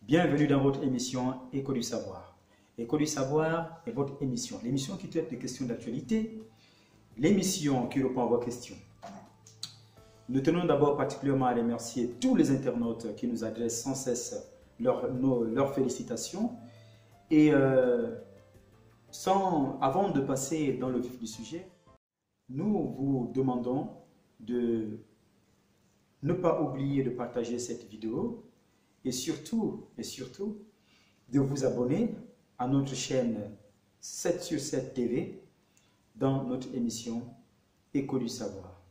Bienvenue dans votre émission Écho du Savoir. Écho du Savoir est votre émission, l'émission qui traite des questions d'actualité, l'émission qui répond à vos questions. Nous tenons d'abord particulièrement à remercier tous les internautes qui nous adressent sans cesse leurs félicitations. Et avant de passer dans le vif du sujet, nous vous demandons de ne pas oublier de partager cette vidéo et surtout de vous abonner à notre chaîne 7 sur 7 TV dans notre émission Écho du Savoir.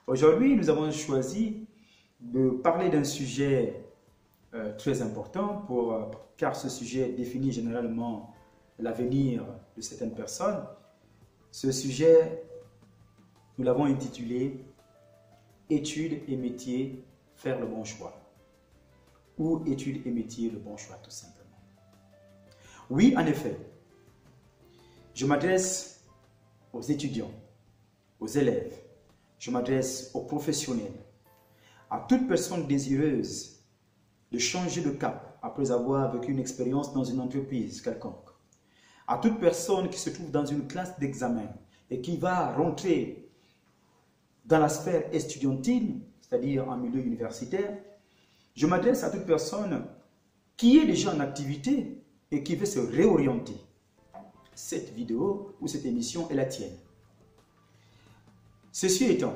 Aujourd'hui, nous avons choisi de parler d'un sujet très important car ce sujet définit généralement l'avenir de certaines personnes. Ce sujet, nous l'avons intitulé « Études et métiers, faire le bon choix » ou « Études et métiers, le bon choix » tout simplement. Oui, en effet, je m'adresse aux étudiants, aux élèves, je m'adresse aux professionnels, à toute personne désireuse de changer de cap après avoir vécu une expérience dans une entreprise quelconque, à toute personne qui se trouve dans une classe d'examen et qui va rentrer dans la sphère estudiantine, c'est-à-dire en milieu universitaire. Je m'adresse à toute personne qui est déjà en activité et qui veut se réorienter. Cette vidéo ou cette émission est la tienne. Ceci étant,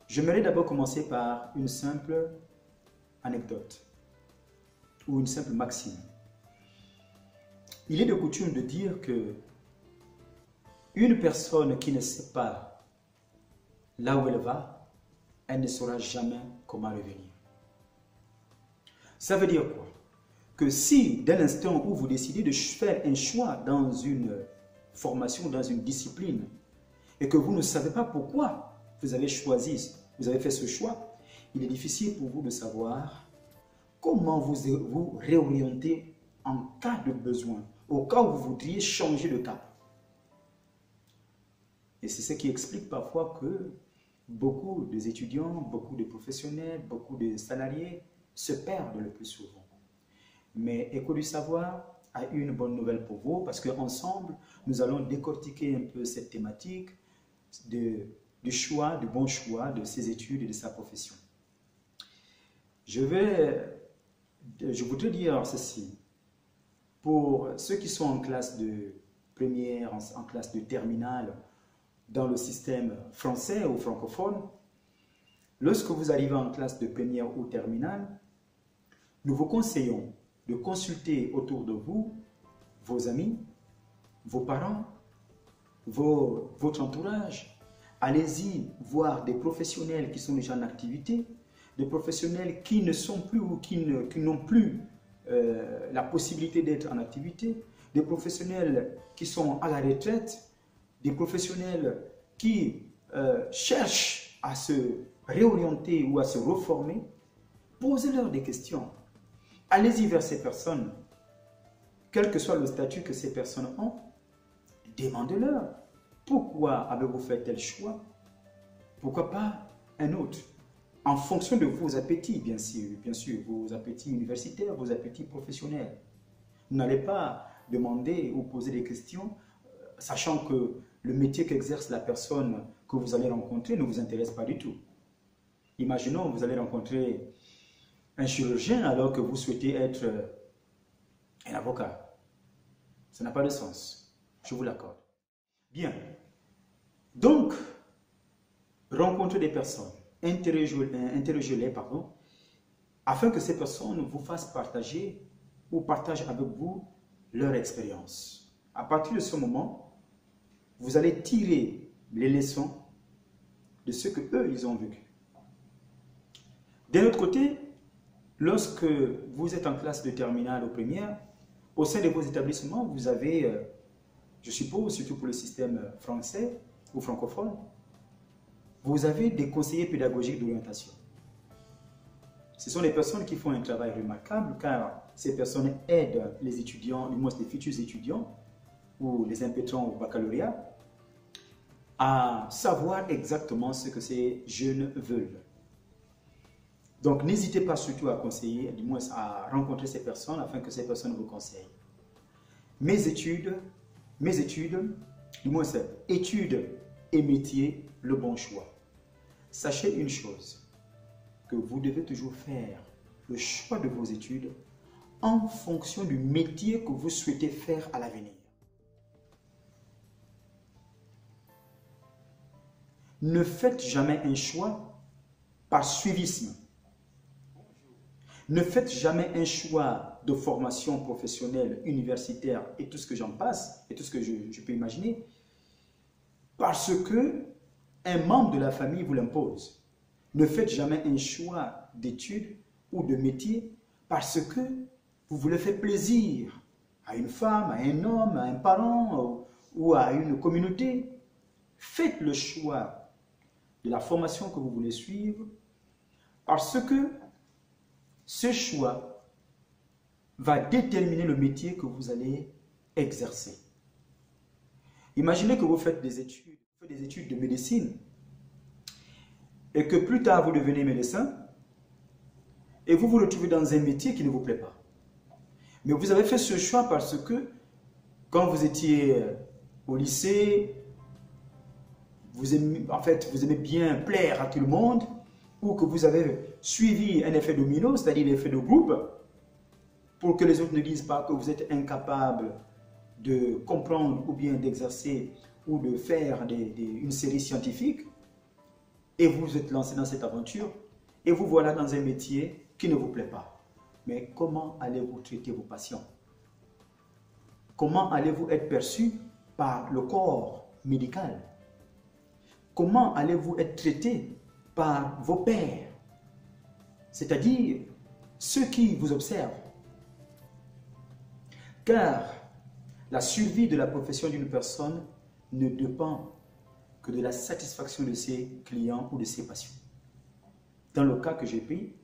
j'aimerais d'abord commencer par une simple anecdote ou une simple maxime. Il est de coutume de dire que une personne qui ne sait pas là où elle va, elle ne saura jamais comment revenir. Ça veut dire quoi? Que si, dès l'instant où vous décidez de faire un choix dans une formation, dans une discipline, et que vous ne savez pas pourquoi vous avez choisi, vous avez fait ce choix, il est difficile pour vous de savoir comment vous réorienter en cas de besoin, au cas où vous voudriez changer de cap. Et c'est ce qui explique parfois que beaucoup d'étudiants, beaucoup de professionnels, beaucoup de salariés se perdent le plus souvent. Mais Écho du Savoir a une bonne nouvelle pour vous parce qu'ensemble, nous allons décortiquer un peu cette thématique du bon choix de ses études et de sa profession. Je voudrais dire ceci. Pour ceux qui sont en classe de première, en classe de terminale, dans le système français ou francophone, lorsque vous arrivez en classe de première ou terminale, nous vous conseillons de consulter autour de vous vos amis, vos parents, votre entourage. Allez-y voir des professionnels qui sont déjà en activité, des professionnels qui ne sont plus ou qui n'ont plus la possibilité d'être en activité, des professionnels qui sont à la retraite, des professionnels qui cherchent à se réorienter ou à se reformer. Posez-leur des questions. Allez-y vers ces personnes, quel que soit le statut que ces personnes ont. Demandez-leur, pourquoi avez-vous fait tel choix? Pourquoi pas un autre? En fonction de vos appétits, bien sûr, vos appétits universitaires, vos appétits professionnels. Vous n'allez pas demander ou poser des questions, sachant que le métier qu'exerce la personne que vous allez rencontrer ne vous intéresse pas du tout. Imaginons que vous allez rencontrer un chirurgien alors que vous souhaitez être un avocat. Ça n'a pas de sens, je vous l'accorde. Bien. Donc, rencontrez des personnes, interrogez-les, afin que ces personnes vous fassent partager ou partagent avec vous leur expérience. À partir de ce moment, vous allez tirer les leçons de ce que eux ils ont vécu. D'un autre côté, lorsque vous êtes en classe de terminale ou première, au sein de vos établissements, vous avez, je suppose, surtout pour le système français ou francophone, vous avez des conseillers pédagogiques d'orientation. Ce sont des personnes qui font un travail remarquable car ces personnes aident les étudiants, du moins les futurs étudiants, ou les impétrants au baccalauréat, à savoir exactement ce que ces jeunes veulent. Donc, n'hésitez pas surtout à conseiller, du moins à rencontrer ces personnes afin que ces personnes vous conseillent. Mes études, du moins c'est études et métiers, le bon choix. Sachez une chose, que vous devez toujours faire le choix de vos études en fonction du métier que vous souhaitez faire à l'avenir. Ne faites jamais un choix par suivisme. Ne faites jamais un choix de formation professionnelle, universitaire et tout ce que j'en passe, et tout ce que je peux imaginer, parce que un membre de la famille vous l'impose. Ne faites jamais un choix d'études ou de métier parce que vous voulez faire plaisir à une femme, à un homme, à un parent ou à une communauté. Faites le choix de la formation que vous voulez suivre parce que ce choix va déterminer le métier que vous allez exercer. Imaginez que vous faites des études de médecine et que plus tard vous devenez médecin et vous vous retrouvez dans un métier qui ne vous plaît pas. Mais vous avez fait ce choix parce que quand vous étiez au lycée, vous aimez bien plaire à tout le monde, ou que vous avez suivi un effet domino, c'est-à-dire l'effet de groupe, pour que les autres ne disent pas que vous êtes incapable de comprendre ou bien d'exercer ou de faire une série scientifique, et vous vous êtes lancé dans cette aventure, et vous voilà dans un métier qui ne vous plaît pas. Mais comment allez-vous traiter vos patients? Comment allez-vous être perçu par le corps médical? Comment allez-vous être traité par vos pairs, c'est-à-dire ceux qui vous observent? Car la survie de la profession d'une personne ne dépend que de la satisfaction de ses clients ou de ses patients. Dans le cas que j'ai pris,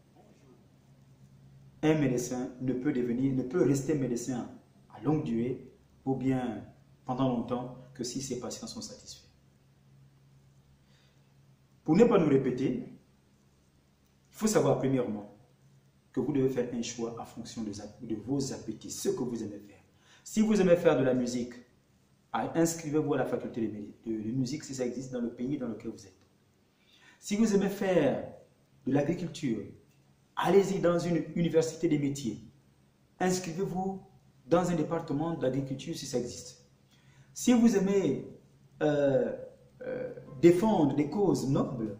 un médecin ne peut rester médecin à longue durée ou bien pendant longtemps que si ses patients sont satisfaits. Pour ne pas nous répéter, il faut savoir premièrement que vous devez faire un choix en fonction de vos appétits, ce que vous aimez faire. Si vous aimez faire de la musique, inscrivez-vous à la faculté de musique si ça existe dans le pays dans lequel vous êtes. Si vous aimez faire de l'agriculture, allez-y dans une université des métiers. Inscrivez-vous dans un département de l'agriculture si ça existe. Si vous aimez défendre des causes nobles,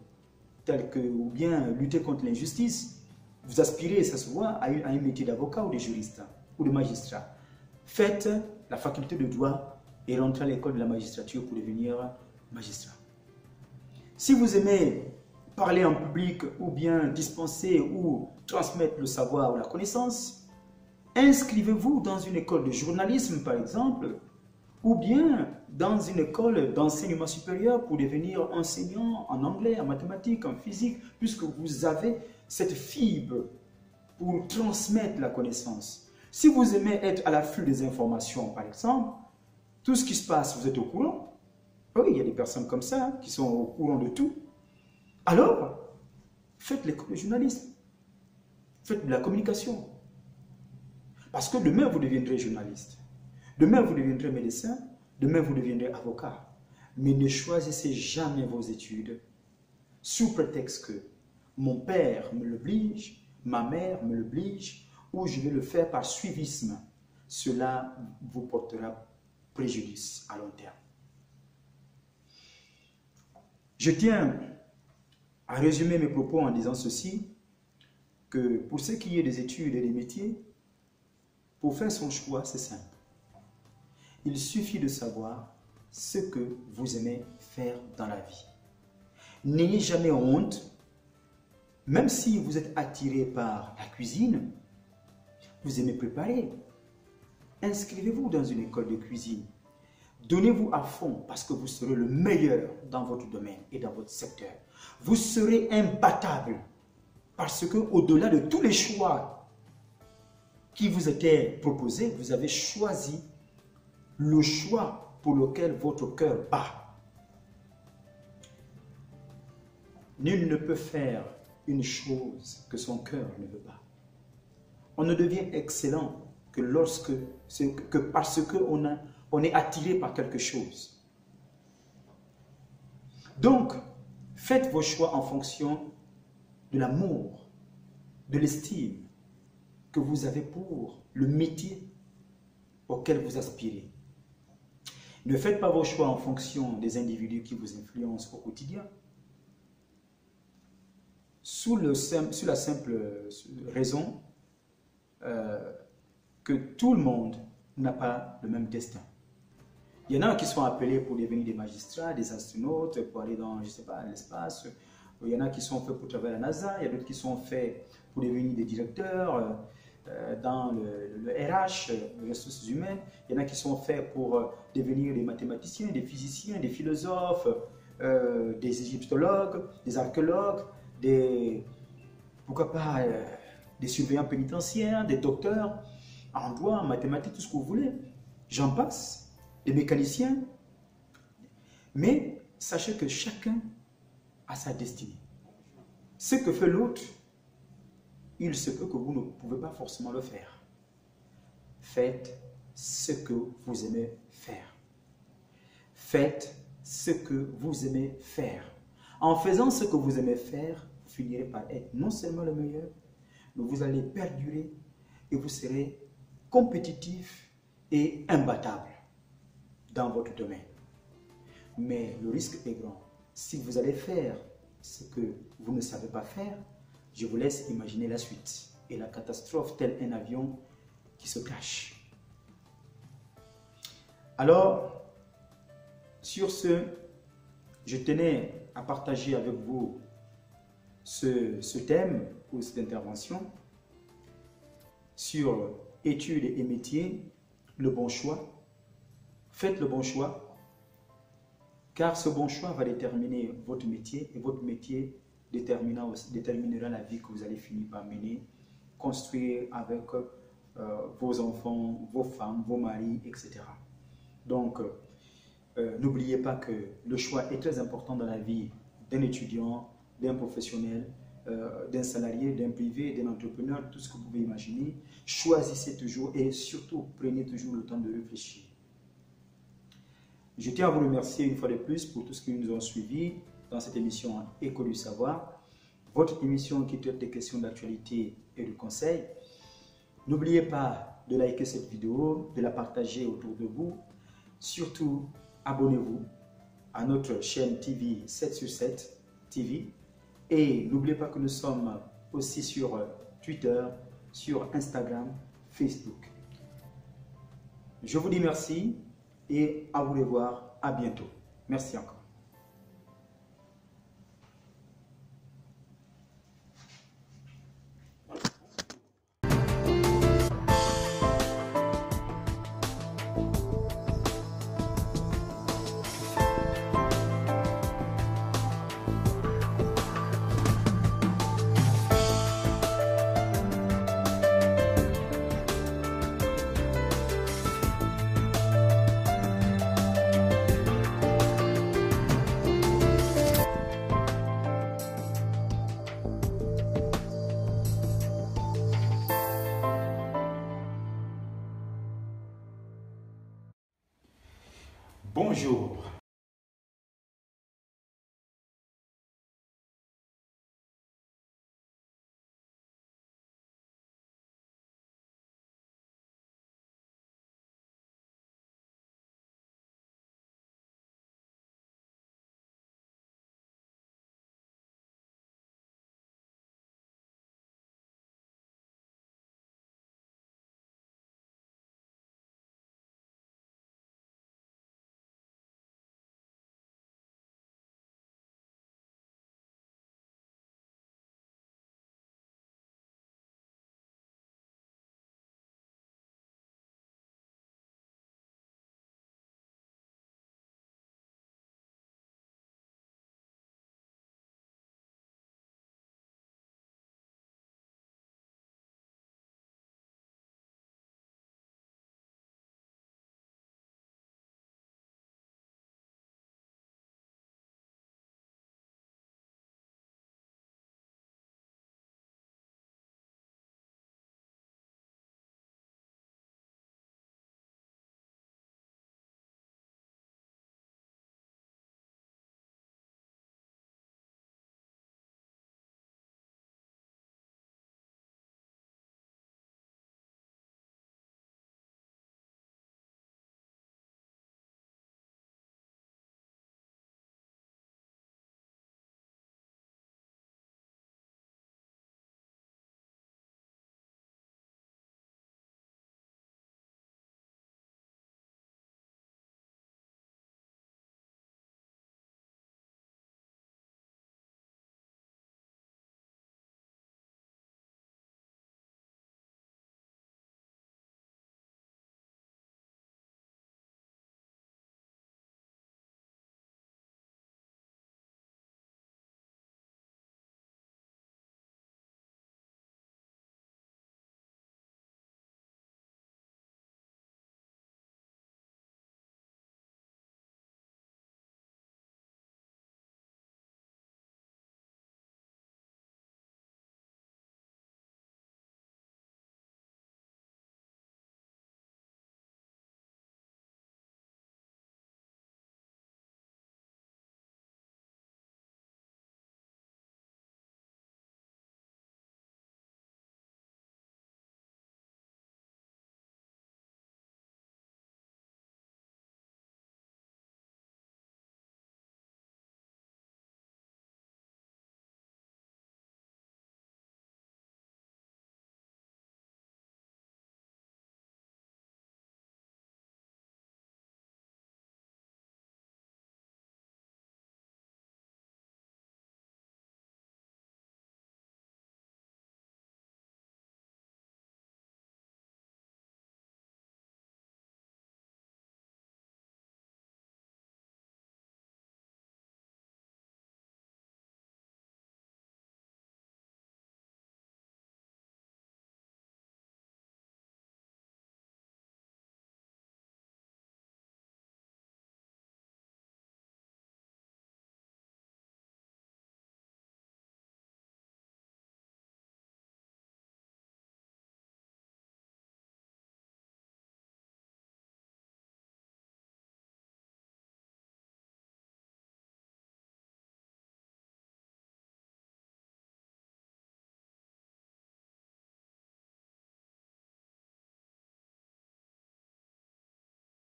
telles que, ou bien lutter contre l'injustice, vous aspirez, ça se voit, à un métier d'avocat ou de juriste ou de magistrat. Faites la faculté de droit et rentrez à l'école de la magistrature pour devenir magistrat. Si vous aimez parler en public ou bien dispenser ou transmettre le savoir ou la connaissance, inscrivez-vous dans une école de journalisme par exemple, ou bien dans une école d'enseignement supérieur pour devenir enseignant en anglais, en mathématiques, en physique, puisque vous avez cette fibre pour transmettre la connaissance. Si vous aimez être à l'affût des informations, par exemple, tout ce qui se passe, vous êtes au courant. Oui, il y a des personnes comme ça qui sont au courant de tout. Alors, faites l'école de journalisme. Faites de la communication. Parce que demain, vous deviendrez journaliste. Demain, vous deviendrez médecin. Demain, vous deviendrez avocat. Mais ne choisissez jamais vos études sous prétexte que mon père me l'oblige, ma mère me l'oblige, ou je vais le faire par suivisme. Cela vous portera préjudice à long terme. Je tiens à résumer mes propos en disant ceci, que pour ce qui est des études et des métiers, pour faire son choix, c'est simple. Il suffit de savoir ce que vous aimez faire dans la vie. N'ayez jamais honte, même si vous êtes attiré par la cuisine, vous aimez préparer. Inscrivez-vous dans une école de cuisine. Donnez-vous à fond parce que vous serez le meilleur dans votre domaine et dans votre secteur. Vous serez imbattable parce que au-delà de tous les choix qui vous étaient proposés, vous avez choisi le choix pour lequel votre cœur bat. Nul ne peut faire une chose que son cœur ne veut pas. On ne devient excellent que parce qu'on est attiré par quelque chose. Donc, faites vos choix en fonction de l'amour, de l'estime que vous avez pour le métier auquel vous aspirez. Ne faites pas vos choix en fonction des individus qui vous influencent au quotidien. Sous la simple raison que tout le monde n'a pas le même destin. Il y en a qui sont appelés pour devenir des magistrats, des astronautes, pour aller dans, je sais pas, l'espace. Il y en a qui sont faits pour travailler à la NASA, il y a d'autres qui sont faits pour devenir des directeurs dans le RH, les ressources humaines. Il y en a qui sont faits pour devenir des mathématiciens, des physiciens, des philosophes, des égyptologues, des archéologues, pourquoi pas, des surveillants pénitentiaires, des docteurs en droit, en mathématiques, tout ce que vous voulez. J'en passe, des mécaniciens. Mais sachez que chacun a sa destinée. Ce que fait l'autre, il se peut que vous ne pouvez pas forcément le faire. Faites ce que vous aimez faire. Faites ce que vous aimez faire. En faisant ce que vous aimez faire, vous finirez par être non seulement le meilleur, mais vous allez perdurer et vous serez compétitif et imbattable dans votre domaine. Mais le risque est grand. Si vous allez faire ce que vous ne savez pas faire, je vous laisse imaginer la suite et la catastrophe tel un avion qui se cache. Alors, sur ce, je tenais à partager avec vous ce thème ou cette intervention sur études et métiers, le bon choix. Faites le bon choix, car ce bon choix va déterminer votre métier et votre métier déterminera la vie que vous allez finir par mener, construire avec vos enfants, vos femmes, vos maris, etc. Donc, n'oubliez pas que le choix est très important dans la vie d'un étudiant, d'un professionnel, d'un salarié, d'un privé, d'un entrepreneur, tout ce que vous pouvez imaginer. Choisissez toujours et surtout prenez toujours le temps de réfléchir. Je tiens à vous remercier une fois de plus pour tout ce qui nous ont suivis dans cette émission Écho du Savoir, votre émission qui traite des questions d'actualité et de conseils. N'oubliez pas de liker cette vidéo, de la partager autour de vous. Surtout, abonnez-vous à notre chaîne TV 7 sur 7 TV. Et n'oubliez pas que nous sommes aussi sur Twitter, sur Instagram, Facebook. Je vous dis merci et à vous revoir. À bientôt. Merci encore. Bonjour,